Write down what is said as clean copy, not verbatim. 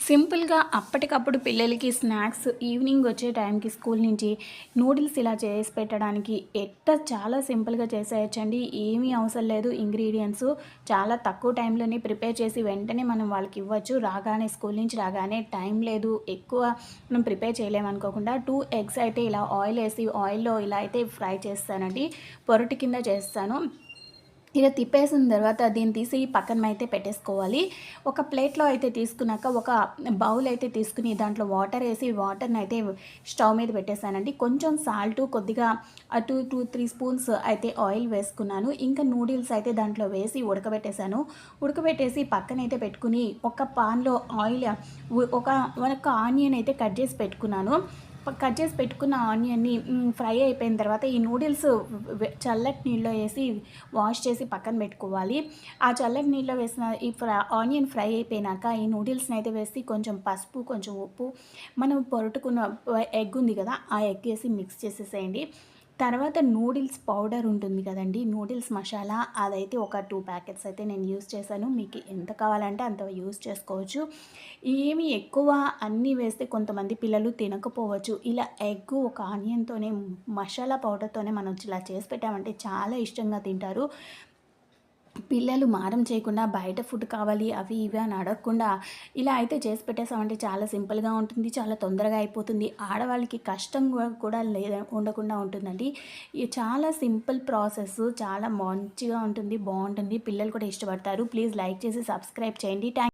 సింపుల్‌గా అప్పటికప్పుడు పిల్లలకి స్నాక్స్ ఈవినింగ్ వచ్చే టైంకి స్కూల్ నుంచి నూడిల్స్ ఇలా చేసి పెట్టడానికి చాలా సింపుల్‌గా చేసేయొచ్చండి. ఏమీ అవసరం లేదు ఇంగ్రీడియెంట్స్. చాలా తక్కువ టైంలోనే ప్రిపేర్ చేసి వెంటనే మనం వాళ్ళకి ఇవ్వచ్చు. రాగానే స్కూల్ నుంచి రాగానే టైం లేదు, ఎక్కువ మనం ప్రిపేర్ చేయలేమనుకోకుండా 2 ఎగ్స్ అయితే ఇలా ఆయిల్‌లో ఇలా అయితే ఫ్రై చేస్తానండి. పొరటు కింద చేస్తాను. ఇలా తిప్పేసిన తర్వాత దీన్ని తీసి పక్కన అయితే పెట్టేసుకోవాలి. ఒక ప్లేట్‌లో అయితే తీసుకున్నాక ఒక బౌల్ అయితే తీసుకొని దాంట్లో వాటర్ ఏసి వాటర్‌నయితే స్టవ్ మీద పెట్టేసానండి. కొంచెం సాల్టు కొద్దిగా 2, 3 స్పూన్స్ అయితే ఆయిల్ వేసుకున్నాను. ఇంకా నూడిల్స్ అయితే దాంట్లో వేసి ఉడకబెట్టేసాను. ఉడకబెట్టేసి పక్కనైతే పెట్టుకొని ఒక పాన్‌లో ఆయిల్ ఒక ఆనియన్ అయితే కట్ చేసి పెట్టుకున్నాను. కట్ చేసి పెట్టుకున్న ఆనియన్‌ని ఫ్రై అయిపోయిన తర్వాత ఈ నూడిల్స్ చల్లటి నీళ్ళలో ఏసి వాష్ చేసి పక్కన పెట్టుకోవాలి. ఆ చల్లటి నీళ్ళలో వేసిన ఈ ఆనియన్ ఫ్రై అయిపోయినాక ఈ నూడిల్స్‌ని అయితే వేసి కొంచెం పసుపు, కొంచెం ఉప్పు, మనం పొరటుకున్న ఎగ్ ఉంది కదా! ఆ ఎగ్ ఏసి మిక్స్ చేసేసేయండి. తర్వాత నూడిల్స్ పౌడర్ ఉంటుంది కదండీ! నూడిల్స్ మసాలా అదైతే ఒక 2 ప్యాకెట్స్ అయితే నేను యూజ్ చేశాను. మీకు ఎంత కావాలంటే అంత యూజ్ చేసుకోవచ్చు. ఏమి ఎక్కువ అన్నీ వేస్తే కొంతమంది పిల్లలు తినకపోవచ్చు. ఇలా ఎగ్ ఒక ఆనియన్‌తోనే మసాలా పౌడర్‌తోనే మనం ఇలా చేసి పెట్టామంటే చాలా ఇష్టంగా తింటారు. పిల్లలు మారం చేయకుండా బయట ఫుడ్ కావాలి అవి ఇవి అని అడగకుండా ఇలా అయితే చేసి పెట్టేసామంటే చాలా సింపుల్‌గా ఉంటుంది. చాలా తొందరగా అయిపోతుంది. ఆడవాళ్ళకి కష్టం కూడా ఉండకుండా ఉంటుందండి. ఇది చాలా సింపుల్ ప్రాసెస్. చాలా మంచిగా ఉంటుంది. బావుంటుంది. పిల్లలు కూడా ఇష్టపడతారు. ప్లీజ్ లైక్ చేసి సబ్స్క్రైబ్ చేయండి.